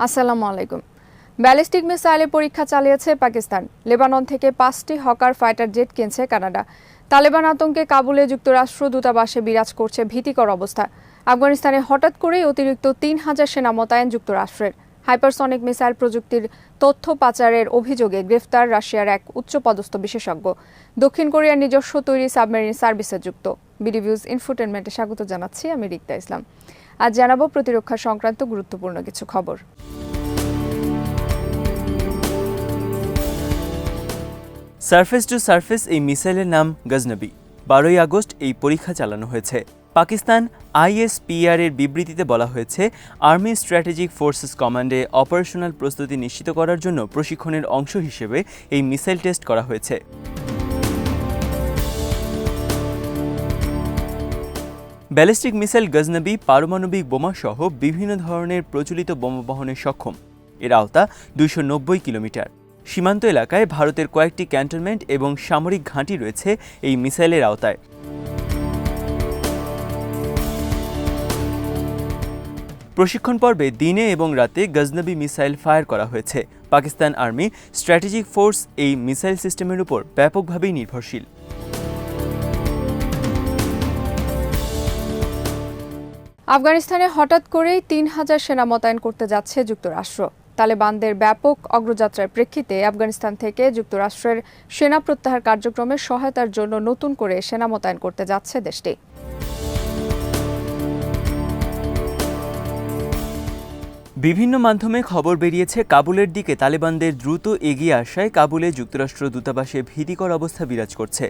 আসসালামু আলাইকুম। ব্যালিস্টিক মিসাইলের পরীক্ষা চালিয়েছে পাকিস্তান। লেবানন থেকে 5টি হকার ফাইটার জেট কিনছে কানাডা। তালেবান আতঙ্কে কাবুলে যুক্তরাষ্ট্র দূতাবাসে বিরাজ করছে ভীতিকর অবস্থা। আফগানিস্তানে হঠাৎ করেই অতিরিক্ত 3000 সেনা মোতায়েন যুক্তরাষ্ট্রের। হাইপারসনিক মিসাইল প্রযুক্তির তথ্য পাচারের অভিযোগে গ্রেফতার রাশিয়ার এক উচ্চপদস্থ বিশেষজ্ঞ। দক্ষিণ কোরিয়ার নিজস্ব তৈরি সাবমেরিন সার্ভিসে যুক্ত। বিডিভিউজ ইনফোটেনমেন্টে স্বাগত জানাচ্ছি, আমি রিক্তা ইসলাম। আজ জানাবো প্রতিরক্ষা সংক্রান্ত গুরুত্বপূর্ণ কিছু খবর। সারফেস টু সারফেস এই মিসাইলের নাম গজনবি। 12ই আগস্ট এই পরীক্ষা চালানো হয়েছে। পাকিস্তান ISPR এর বিবৃতিতে বলা হয়েছে, আর্মি স্ট্র্যাটেজিক ফোর্সেস কমান্ডে অপারেশনাল প্রস্তুতি নিশ্চিত করার জন্য প্রশিক্ষণের অংশ হিসেবে এই মিসাইল টেস্ট করা হয়েছে। ব্যালিস্টিক মিসাইল গজনবি পারমাণবিক বোমা সহ বিভিন্ন ধরনের প্রচলিত বোমা বহনে সক্ষম। এর আওতা 290 কিলোমিটার। সীমান্ত এলাকায় ভারতের কয়েকটি ক্যান্টনমেন্ট এবং সামরিক ঘাঁটি রয়েছে এই মিসাইলের আওতায়। প্রশিক্ষণ পর্বে দিনে এবং রাতে গজনবি মিসাইল ফায়ার করা হয়েছে। পাকিস্তান আর্মি স্ট্র্যাটেজিক ফোর্স এই মিসাইল সিস্টেমের উপর ব্যাপকভাবেই নির্ভরশীল। আফগানিস্তানে হঠাৎ করেই 3000 সেনা মোতায়েন করতে যাচ্ছে যুক্তরাষ্ট্র। তালেবানদের ব্যাপক অগ্রযাত্রার প্রেক্ষিতে আফগানিস্তান থেকে যুক্তরাষ্ট্রের সেনা প্রত্যাহার কার্যক্রমে সহায়তার জন্য নতুন করে সেনা মোতায়েন করতে যাচ্ছে দেশটি। বিভিন্ন মাধ্যমে খবর বেরিয়েছে, কাবুলের দিকে তালেবানদের দ্রুত এগিয়ে আসায় কাবুলে যুক্তরাষ্ট্র দূতাবাসে ভীতিকর অবস্থা বিরাজ করছে।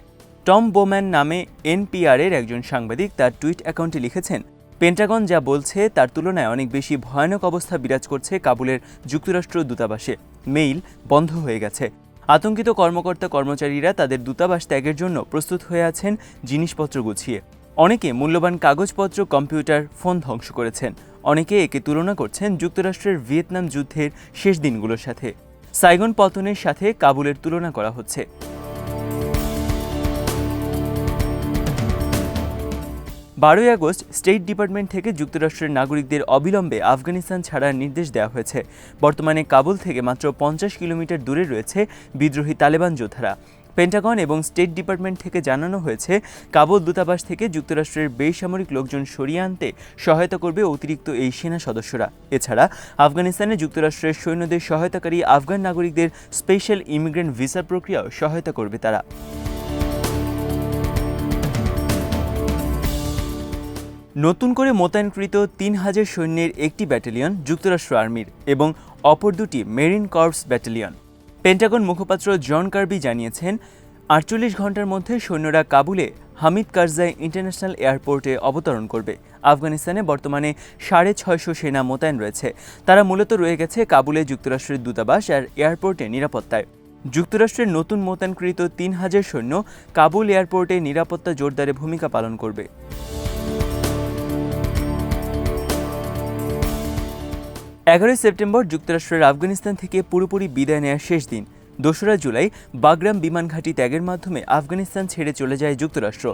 টম বোম্যান নামে NPR এর একজন সাংবাদিক তার টুইট অ্যাকাউন্টে লিখেছেন, পেন্টাগন যা বলছে তার তুলনায় অনেক বেশি ভয়ানক অবস্থা বিরাজ করছে কাবুলের যুক্তরাষ্ট্র দূতাবাসে। মেইল বন্ধ হয়ে গেছে। আতঙ্কিত কর্মকর্তা কর্মচারীরা তাদের দূতাবাস ত্যাগের জন্য প্রস্তুত হয়ে আছেন জিনিসপত্র গুছিয়ে। অনেকে মূল্যবান কাগজপত্র, কম্পিউটার, ফোন ধ্বংস করেছেন। অনেকে একে তুলনা করছেন যুক্তরাষ্ট্রের ভিয়েতনাম যুদ্ধের শেষ দিনগুলোর সাথে। সাইগন পতনের সাথে কাবুলের তুলনা করা হচ্ছে। 12ই আগস্ট স্টেট ডিপার্টমেন্ট থেকে যুক্তরাষ্ট্রের নাগরিকদের অবিলম্বে আফগানিস্তান ছাড়ার নির্দেশ দেওয়া হয়েছে। বর্তমানে কাবুল থেকে মাত্র 50 কিলোমিটার দূরে রয়েছে বিদ্রোহী তালেবান যোদ্ধারা। পেন্টাগন এবং স্টেট ডিপার্টমেন্ট থেকে জানানো হয়েছে, কাবুল দূতাবাস থেকে যুক্তরাষ্ট্রের বেসামরিক লোকজন সরিয়ে আনতে সহায়তা করবে অতিরিক্ত এই সেনা সদস্যরা। এছাড়া আফগানিস্তানে যুক্তরাষ্ট্রের সৈন্যদের সহায়তাকারী আফগান নাগরিকদের স্পেশাল ইমিগ্রেন্ট ভিসা প্রক্রিয়াও সহায়তা করবে তারা। নতুন করে মোতায়েনকৃত 3000 সৈন্যের একটি ব্যাটালিয়ন যুক্তরাষ্ট্র আর্মির এবং অপর দুটি মেরিন কর্পস ব্যাটালিয়ন। পেন্টাগন মুখপাত্র জন কার্বি জানিয়েছেন, 48 ঘন্টার মধ্যে সৈন্যরা কাবুলে হামিদ কারজাই ইন্টারন্যাশনাল এয়ারপোর্টে অবতরণ করবে। আফগানিস্তানে বর্তমানে 650 সেনা মোতায়েন রয়েছে। তারা মূলত রয়ে গেছে কাবুলে যুক্তরাষ্ট্রের দূতাবাস আর এয়ারপোর্টে নিরাপত্তায়। যুক্তরাষ্ট্রের নতুন মোতায়েনকৃত 3000 সৈন্য কাবুল এয়ারপোর্টে নিরাপত্তা জোরদারে ভূমিকা পালন করবে। 11 সেপ্টেম্বর যুক্তরাষ্ট্রের আফগানিস্তান থেকে পুরোপুরি বিদায় নেওয়ার শেষ দিন। 2রা জুলাই বাগরাম বিমান ঘাঁটি ত্যাগের মাধ্যমে আফগানিস্তান ছেড়ে চলে যায় যুক্তরাষ্ট্র।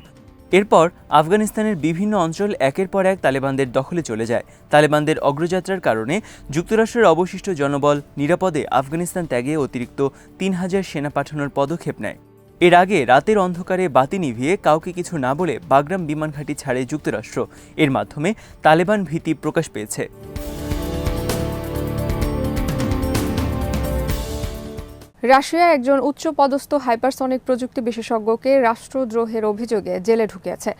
এরপর আফগানিস্তানের বিভিন্ন অঞ্চল একের পর এক তালেবানদের দখলে চলে যায়। তালেবানদের অগ্রযাত্রার কারণে যুক্তরাষ্ট্রের অবশিষ্ট জনবল নিরাপদে আফগানিস্তান ত্যাগে অতিরিক্ত 3000 সেনা পাঠানোর পদক্ষেপ নেয়। এর আগে রাতের অন্ধকারে বাতি নিভিয়ে কাউকে কিছু না বলে বাগরাম বিমান ঘাঁটি ছাড়ে যুক্তরাষ্ট্র। এর মাধ্যমে তালেবান ভীতি প্রকাশ পেয়েছে। রাশিয়া একজন উচ্চপদস্থ হাইপারসনিক প্রযুক্তি বিশেষজ্ঞকে রাষ্ট্রদ্রোহের অভিযোগে জেলে ঢুকিয়েছে।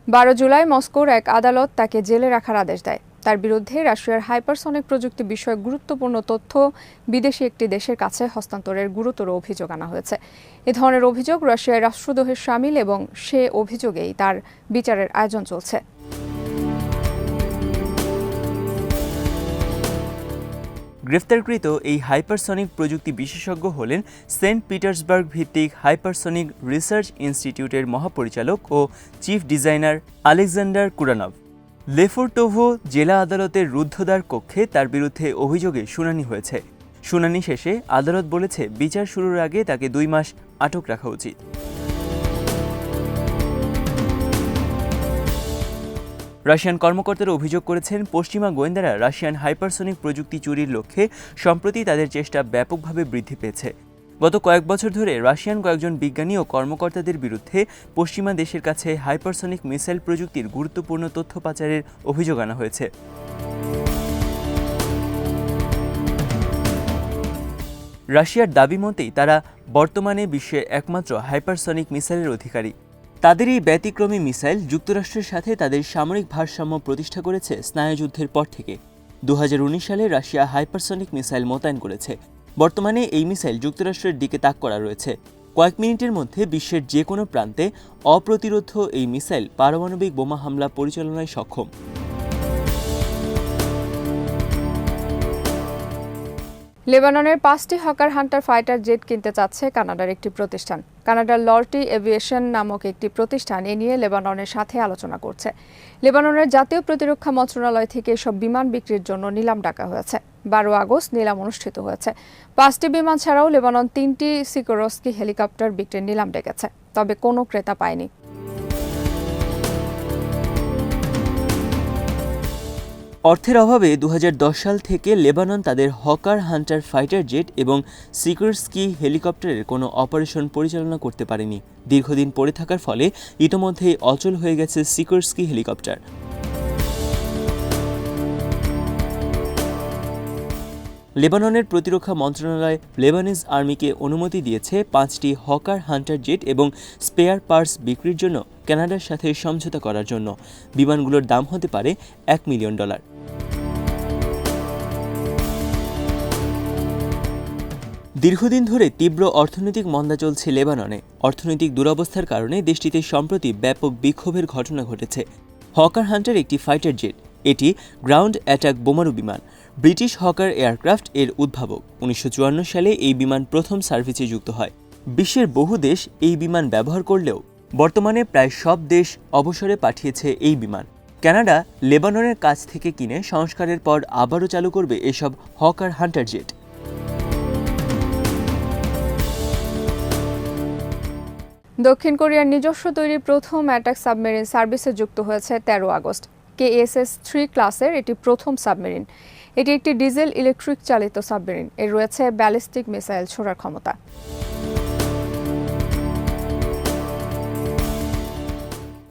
12 জুলাই মস্কোর এক আদালত তাকে জেলে রাখার আদেশ দেয়। তার বিরুদ্ধে রাশিয়ার হাইপারসনিক প্রযুক্তি বিষয়ক গুরুত্বপূর্ণ তথ্য বিদেশি একটি দেশের কাছে হস্তান্তরের গুরুতর অভিযোগ আনা হয়েছে। এ ধরনের অভিযোগ রাশিয়ার রাষ্ট্রদ্রোহের শামিল এবং সে অভিযোগেই তার বিচারের আয়োজন চলছে। গ্রেফতারকৃত এই হাইপারসনিক প্রযুক্তি বিশেষজ্ঞ হলেন সেন্ট পিটার্সবার্গ ভিত্তিক হাইপারসনিক রিসার্চ ইনস্টিটিউটের মহাপরিচালক ও চিফ ডিজাইনার আলেকজান্ডার কুরানভ। লেফোর্টোভো জেলা আদালতের রুদ্ধদ্বার কক্ষে তার বিরুদ্ধে অভিযোগে শুনানি হয়েছে। শুনানি শেষে আদালত বলেছে, বিচার শুরুর আগে তাকে 2 মাস আটক রাখা উচিত। রাশিয়ান কর্মকর্তারা অভিযোগ করেছেন, পশ্চিমা গোয়েন্দারা রাশিয়ান হাইপারসনিক প্রযুক্তি চুরির লক্ষ্যে সম্প্রতি তাদের চেষ্টা ব্যাপকভাবে বৃদ্ধি পেয়েছে। গত কয়েক বছর ধরে রাশিয়ান কয়েকজন বিজ্ঞানী ও কর্মকর্তাদের বিরুদ্ধে পশ্চিমা দেশের কাছে হাইপারসনিক মিসাইল প্রযুক্তির গুরুত্বপূর্ণ তথ্য পাচারের অভিযোগ আনা হয়েছে। রাশিয়ার দাবি মতেই তারা বর্তমানে বিশ্বের একমাত্র হাইপারসনিক মিসাইলের অধিকারী। তাদের এই ব্যতিক্রমী মিসাইল যুক্তরাষ্ট্রের সাথে তাদের সামরিক ভারসাম্য প্রতিষ্ঠা করেছে স্নায়ুযুদ্ধের পর থেকে। 2019 সালে রাশিয়া হাইপারসনিক মিসাইল মোতায়েন করেছে। বর্তমানে এই মিসাইল যুক্তরাষ্ট্রের দিকে তাক করা রয়েছে। কয়েক মিনিটের মধ্যে বিশ্বের যে কোনো প্রান্তে অপ্রতিরোধ্য এই মিসাইল পারমাণবিক বোমা হামলা পরিচালনায় সক্ষম। লেবাননের 5টি হকার হান্টার ফাইটার জেট কিনতে চাচ্ছে কানাডার একটি প্রতিষ্ঠান। কানাডার লর্টি এভিয়েশন নামক একটি প্রতিষ্ঠান এ নিয়ে লেবাননের সাথে আলোচনা করছে। লেবাননের জাতীয় প্রতিরক্ষা মন্ত্রণালয় থেকে এসব বিমান বিক্রির জন্য নিলাম ডাকা হয়েছে। 12 আগস্ট নিলাম অনুষ্ঠিত হয়েছে। 5টি বিমান ছাড়াও লেবানন 3টি সিকোরস্কি হেলিকপ্টার বিক্রির নিলাম ডেকেছে, তবে কোনো ক্রেতা পায়নি। অর্থের অভাবে 2010 সাল থেকে লেবানন তাদের হকার হান্টার ফাইটার জেট এবং সিকোরস্কি হেলিকপ্টারের কোনো অপারেশন পরিচালনা করতে পারেনি। দীর্ঘদিন পড়ে থাকার ফলে ইতোমধ্যেই অচল হয়ে গেছে সিকোরস্কি হেলিকপ্টার। লেবাননের প্রতিরক্ষা মন্ত্রণালয় লেবানিজ আর্মিকে অনুমতি দিয়েছে 5টি হকার হান্টার জেট এবং স্পেয়ার পার্টস বিক্রির জন্য কানাডার সাথে সমঝোতা করার জন্য। বিমানগুলোর দাম হতে পারে $1 মিলিয়ন। দীর্ঘদিন ধরে তীব্র অর্থনৈতিক মন্দা চলছে লেবাননে। অর্থনৈতিক দুরবস্থার কারণে দেশটিতে সম্প্রতি ব্যাপক বিক্ষোভের ঘটনা ঘটেছে। হকার হান্টার একটি ফাইটার জেট। এটি গ্রাউন্ড অ্যাটাক বোমারু বিমান। ব্রিটিশ হকার এয়ারক্রাফট এর উদ্ভাবক। 1954 সালে এই বিমান প্রথম সার্ভিসে যুক্ত হয়। বিশ্বের বহু দেশ এই বিমান ব্যবহার করলেও বর্তমানে প্রায় সব দেশ অবসরে পাঠিয়েছে এই বিমান। কানাডা লেবাননের কাছ থেকে কিনে সংস্কারের পর আবারও চালু করবে এসব হকার হান্টার জেট। দক্ষিণ কোরিয়ার নিজস্ব তৈরি প্রথম অ্যাটাক সাবমেরিন সার্ভিসে যুক্ত হয়েছে 13 আগস্ট। KSS-3 ক্লাসের এটি প্রথম সাবমেরিন। এটি একটি ডিজেল ইলেকট্রিক চালিত সাবমেরিন। এর রয়েছে ব্যালিস্টিক মিসাইল ছোড়ার ক্ষমতা।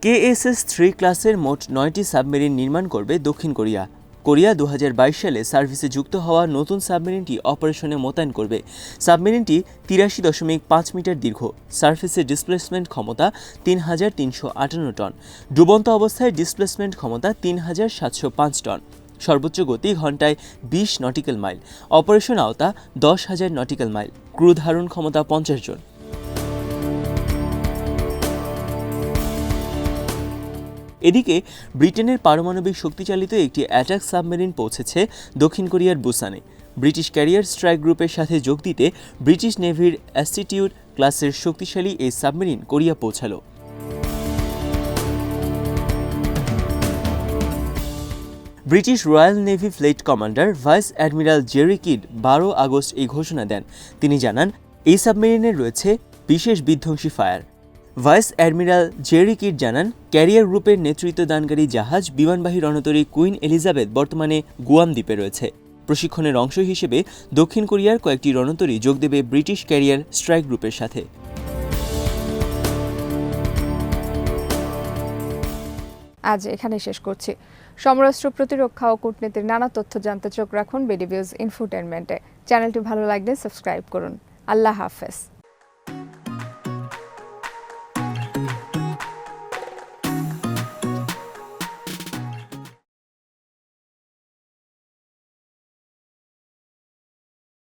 KSS-3 ক্লাসের মোট 9টি সাবমেরিন নির্মাণ করবে দক্ষিণ কোরিয়া। কোরিয়া 2022 সালে সার্ভিসে যুক্ত হওয়া নতুন সাবমেরিনটি অপারেশনে মোতায়েন করবে। সাবমেরিনটি 83.5 মিটার দীর্ঘ। সার্ফেসে ডিসপ্লেসমেন্ট ক্ষমতা 3,358 টন। ডুবন্ত অবস্থায় ডিসপ্লেসমেন্ট ক্ষমতা 3,705 টন। সর্বোচ্চ গতি ঘন্টায় 20 নটিক্যাল মাইল। অপারেশন আওতা 10,000 নটিক্যাল মাইল। ক্রু ধারণ ক্ষমতা 50 জন। এদিকে ব্রিটেনের পারমাণবিক শক্তিচালিত একটি অ্যাটাক সাবমেরিন পৌঁছেছে দক্ষিণ কোরিয়ার বুসানে। ব্রিটিশ ক্যারিয়ার স্ট্রাইক গ্রুপের সাথে যোগ দিতে ব্রিটিশ নেভির অ্যাস্টিটিউড ক্লাসের শক্তিশালী এই সাবমেরিন কোরিয়া পৌঁছালো। British Royal Navy fleet commander vice admiral Jerry Kidd 12 August এই ঘোষণা দেন। তিনি জানান, এই সাবমেরিনের রয়েছে বিশেষ বিধ্বংসী fire. Vice admiral Jerry Kidd জানান, ক্যারিয়ার গ্রুপের নেতৃত্বদানকারী জাহাজ বিমানবাহী রণতরী কুইন এলিজাবেথ বর্তমানে গুয়াম দ্বীপে রয়েছে। প্রশিক্ষণের অংশ হিসেবে দক্ষিণ কোরিয়ার কয়েকটি রণতরী যোগ দেবে ব্রিটিশ ক্যারিয়ার স্ট্রাইক গ্রুপের সাথে। আজ এখানে শেষ করছি। সমরাষ্ট্র প্রতিরক্ষা ও কূটনীতির নানা তথ্য জানতে চোখ রাখুন বিডি ভিউজ ইনফোটেইনমেন্টে। চ্যানেলটি ভালো লাগলে সাবস্ক্রাইব করুন। আল্লাহ হাফেজ।